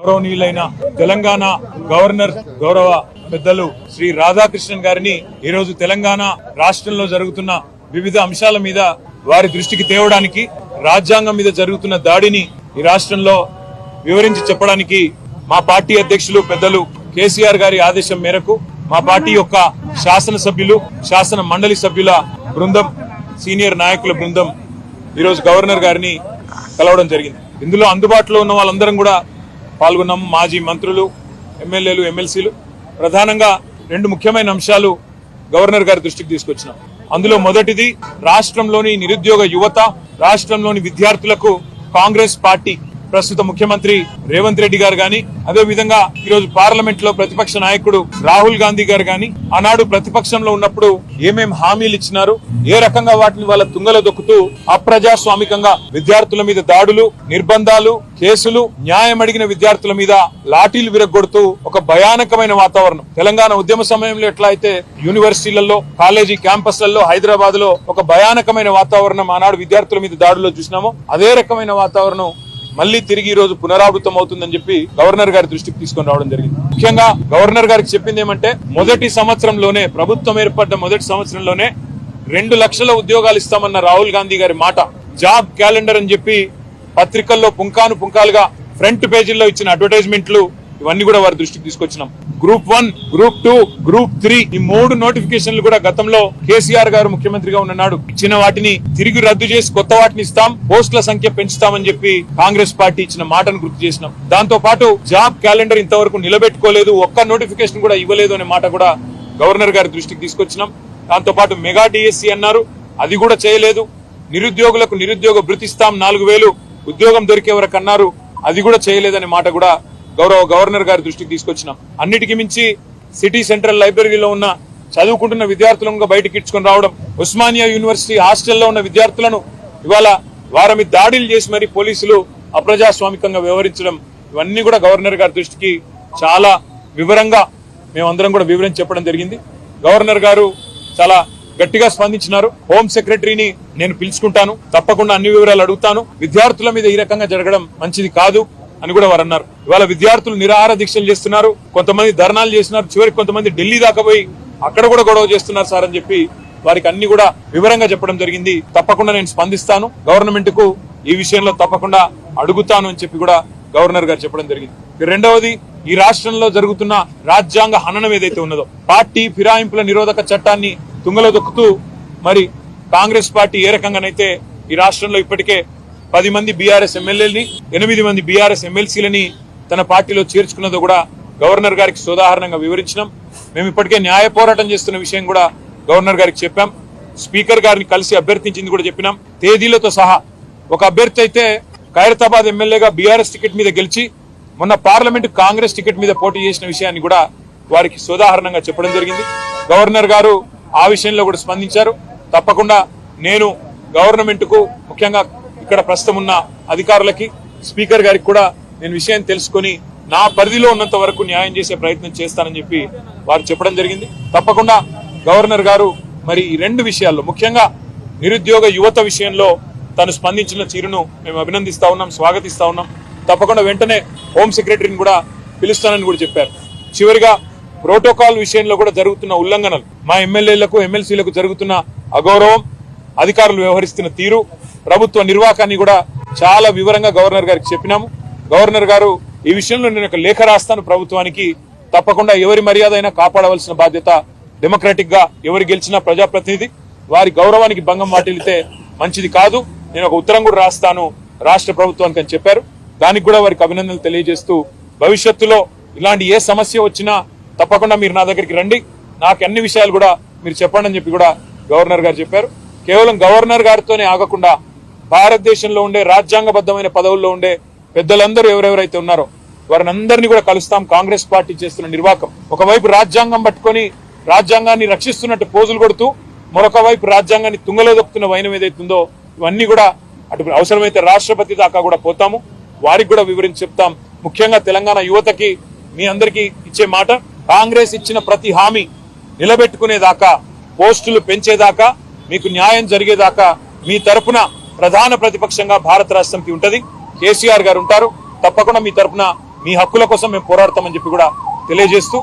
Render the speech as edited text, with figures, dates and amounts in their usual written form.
గౌరవనీయులైన తెలంగాణ గవర్నర్ గౌరవ పెద్దలు శ్రీ రాధాకృష్ణన్ గారిని ఈరోజు తెలంగాణ రాష్ట్రంలో జరుగుతున్న వివిధ అంశాల మీద వారి దృష్టికి తేవడానికి, రాజ్యాంగం మీద జరుగుతున్న దాడిని ఈ రాష్ట్రంలో వివరించి చెప్పడానికి మా పార్టీ అధ్యక్షులు పెద్దలు కేసీఆర్ గారి ఆదేశం మేరకు మా పార్టీ యొక్క శాసనసభ్యులు, శాసన మండలి సభ్యుల బృందం, సీనియర్ నాయకుల బృందం ఈరోజు గవర్నర్ గారిని కలవడం జరిగింది. ఇందులో అందుబాటులో ఉన్న వాళ్ళందరం కూడా పాల్గొన్నాము. మాజీ మంత్రులు, ఎమ్మెల్యేలు, ఎమ్మెల్సీలు. ప్రధానంగా రెండు ముఖ్యమైన అంశాలు గవర్నర్ గారి దృష్టికి తీసుకొచ్చినాం. అందులో మొదటిది, రాష్ట్రంలోని నిరుద్యోగ యువత, రాష్ట్రంలోని విద్యార్థులకు కాంగ్రెస్ పార్టీ ప్రస్తుత ముఖ్యమంత్రి రేవంత్ రెడ్డి గారు గాని, అదే విధంగా ఈరోజు పార్లమెంట్ లో ప్రతిపక్ష నాయకుడు రాహుల్ గాంధీ గారు గాని ఆనాడు ప్రతిపక్షంలో ఉన్నప్పుడు ఏమేం హామీలు ఇచ్చినారు, ఏ రకంగా వాటిని వాళ్ళ తుంగలో దొక్కుతూ అప్రజాస్వామికంగా విద్యార్థుల మీద దాడులు, నిర్బంధాలు, కేసులు, న్యాయం అడిగిన విద్యార్థుల మీద లాఠీలు విరగొడుతూ ఒక భయానకమైన వాతావరణం. తెలంగాణ ఉద్యమ సమయంలో ఎట్లా అయితే యూనివర్సిటీలలో, కాలేజీ క్యాంపస్లలో, హైదరాబాద్ లో ఒక భయానకమైన వాతావరణం ఆనాడు విద్యార్థుల మీద దాడుల్లో చూసినామో, అదే రకమైన వాతావరణం మళ్లీ తిరిగి ఈ రోజు పునరావృతం అవుతుందని చెప్పి గవర్నర్ గారి దృష్టికి తీసుకొని రావడం జరిగింది. ముఖ్యంగా గవర్నర్ గారికి చెప్పింది ఏమంటే, మొదటి సంవత్సరంలోనే, ప్రభుత్వం ఏర్పడ్డ మొదటి సంవత్సరంలోనే 2 లక్షల ఉద్యోగాలు ఇస్తామన్న రాహుల్ గాంధీ గారి మాట, జాబ్ క్యాలెండర్ అని చెప్పి పత్రికల్లో పుంకాలుగా ఫ్రంట్ పేజీల్లో ఇచ్చిన అడ్వర్టైజ్మెంట్లు, ఇవన్నీ కూడా వారి దృష్టికి తీసుకొచ్చినాం. గ్రూప్ 1, గ్రూప్ 2, గ్రూప్ 3 ఈ 3 నోటిఫికేషన్లు కూడా గతంలో కేసీఆర్ గారు ముఖ్యమంత్రిగా ఉన్నాడు ఇచ్చిన వాటిని తిరిగి రద్దు చేసి కొత్త వాటిని ఇస్తాం, పోస్టుల సంఖ్య పెంచుతామని చెప్పి కాంగ్రెస్ పార్టీ ఇచ్చిన మాటను గుర్తు చేసినాం. దాంతో పాటు జాబ్ క్యాలెండర్ ఇంతవరకు నిలబెట్టుకోలేదు, ఒక్క నోటిఫికేషన్ కూడా ఇవ్వలేదు అనే మాట కూడా గవర్నర్ గారి దృష్టికి తీసుకొచ్చినాం. దాంతో పాటు మెగా డిఎస్సి అన్నారు, అది కూడా చేయలేదు. నిరుద్యోగులకు నిరుద్యోగ భృతి ఇస్తాం 4000 ఉద్యోగం దొరికే వరకు అన్నారు, అది కూడా చేయలేదనే మాట కూడా గవర్నర్ గారి దృష్టికి తీసుకొచ్చినాం. అన్నిటికీ మించి సిటీ సెంట్రల్ లైబ్రరీలో ఉన్న చదువుకుంటున్న విద్యార్థులను బయటకి ఇచ్చుకొని రావడం, ఉస్మానియా యూనివర్సిటీ హాస్టల్లో ఉన్న విద్యార్థులను ఇవాళ వారి మీద దాడులు చేసి మరి పోలీసులు అప్రజాస్వామికంగా వ్యవహరించడం, ఇవన్నీ కూడా గవర్నర్ గారి దృష్టికి చాలా వివరంగా మేమందరం కూడా వివరించి చెప్పడం జరిగింది. గవర్నర్ గారు చాలా గట్టిగా స్పందించినారు. హోం సెక్రటరీని నేను పిలుచుకుంటాను, తప్పకుండా అన్ని వివరాలు అడుగుతాను, విద్యార్థుల మీద ఈ రకంగా జరగడం మంచిది కాదు అని కూడా వారు అన్నారు. ఇవాళ విద్యార్థులు నిరాహార దీక్షలు చేస్తున్నారు, కొంతమంది ధర్నాలు చేస్తున్నారు, చివరికి కొంతమంది ఢిల్లీ దాకా పోయి అక్కడ కూడా గొడవ చేస్తున్నారు సార్ అని చెప్పి వారికి అన్ని కూడా వివరంగా చెప్పడం జరిగింది. తప్పకుండా నేను స్పందిస్తాను, గవర్నమెంట్ కు ఈ విషయంలో తప్పకుండా అడుగుతాను అని చెప్పి కూడా గవర్నర్ గారు చెప్పడం జరిగింది. రెండవది, ఈ రాష్ట్రంలో జరుగుతున్న రాజ్యాంగ హననం ఏదైతే ఉన్నదో, పార్టీ ఫిరాయింపుల నిరోధక చట్టాన్ని తుంగలో దొక్కుతూ మరి కాంగ్రెస్ పార్టీ ఏ రకంగానైతే ఈ రాష్ట్రంలో ఇప్పటికే 10 మంది బీఆర్ఎస్ ఎమ్మెల్యేలని, 8 మంది బీఆర్ఎస్ ఎమ్మెల్సీలని తన పార్టీలో చేర్చుకున్నదో కూడా గవర్నర్ గారికి సోదాహరణంగా వివరించినాం. మేము ఇప్పటికే న్యాయ పోరాటం చేస్తున్న విషయం కూడా గవర్నర్ గారికి చెప్పాం. స్పీకర్ గారిని కలిసి అభ్యర్థించింది కూడా చెప్పినాం, తేదీలతో సహా. ఒక అభ్యర్థి అయితే ఖైరతాబాద్ ఎమ్మెల్యేగా బీఆర్ఎస్ టికెట్ మీద గెలిచి మొన్న పార్లమెంట్ కాంగ్రెస్ టికెట్ మీద పోటీ చేసిన విషయాన్ని కూడా వారికి సోదాహరణంగా చెప్పడం జరిగింది. గవర్నర్ గారు ఆ విషయంలో కూడా స్పందించారు. తప్పకుండా నేను గవర్నమెంట్ కు, ముఖ్యంగా ఇక్కడ ప్రస్తుతం ఉన్న అధికారులకి, స్పీకర్ గారికి కూడా నేను విషయం తెలుసుకొని నా పరిధిలో ఉన్నంత వరకు న్యాయం చేసే ప్రయత్నం చేస్తానని చెప్పి వారు చెప్పడం జరిగింది. తప్పకుండా గవర్నర్ గారు మరి ఈ 2 విషయాల్లో, ముఖ్యంగా నిరుద్యోగ యువత విషయంలో తను స్పందించిన తీరును మేము అభినందిస్తా ఉన్నాం, స్వాగతిస్తా ఉన్నాం. తప్పకుండా వెంటనే హోం సెక్రటరీని కూడా పిలుస్తానని కూడా చెప్పారు. చివరిగా ప్రోటోకాల్ విషయంలో కూడా జరుగుతున్న ఉల్లంఘనలు, మా ఎమ్మెల్యేలకు, ఎమ్మెల్సీలకు జరుగుతున్న అగౌరవం, అధికారులు వ్యవహరిస్తున్న తీరు, ప్రభుత్వ నిర్వాహకాన్ని కూడా చాలా వివరంగా గవర్నర్ గారికి చెప్పినాము. గవర్నర్ గారు ఈ విషయంలో నేను ఒక లేఖ రాస్తాను ప్రభుత్వానికి, తప్పకుండా ఎవరి మర్యాద అయినా కాపాడవలసిన బాధ్యత డెమోక్రాటిక్ గా, ఎవరు గెలిచినా ప్రజాప్రతినిధి, వారి గౌరవానికి భంగం వాటిల్లితే మంచిది కాదు, నేను ఒక ఉత్తరం కూడా రాస్తాను రాష్ట్ర ప్రభుత్వానికి అని చెప్పారు. దానికి కూడా వారికి అభినందనలు తెలియజేస్తూ, భవిష్యత్తులో ఇలాంటి ఏ సమస్య వచ్చినా తప్పకుండా మీరు నా దగ్గరికి రండి, నాకు అన్ని విషయాలు కూడా మీరు చెప్పండి అని చెప్పి కూడా గవర్నర్ గారు చెప్పారు. కేవలం గవర్నర్ గారితోనే ఆగకుండా భారతదేశంలో ఉండే రాజ్యాంగబద్ధమైన పదవుల్లో ఉండే పెద్దలందరూ ఎవరెవరైతే ఉన్నారో వారిని అందరినీ కూడా కలుస్తాం. కాంగ్రెస్ పార్టీ చేస్తున్న నిర్వాకం, ఒకవైపు రాజ్యాంగం పట్టుకొని రాజ్యాంగాన్ని రక్షిస్తున్నట్టు పోజులు కొడుతూ, మరొక వైపు రాజ్యాంగాన్ని తుంగలో దొక్కుతున్న వైనం ఏదైతుందో, ఇవన్నీ కూడా అటు అవసరమైతే రాష్ట్రపతి దాకా కూడా పోతాము, వారికి కూడా వివరించి చెప్తాం. ముఖ్యంగా తెలంగాణ యువతకి మీ అందరికీ ఇచ్చే మాట, కాంగ్రెస్ ఇచ్చిన ప్రతి హామీ నిలబెట్టుకునేదాకా, పోస్టులు పెంచేదాకా, మీకు న్యాయం జరిగేదాకా మీ తరపున ప్రధాన ప్రతిపక్షంగా భారత రాష్ట్రంకి ఉంటది, కేసీఆర్ గారు ఉంటారు. తప్పకుండా మీ తరపున మీ హక్కుల కోసం మేము పోరాడతామని చెప్పి కూడా తెలియజేస్తూ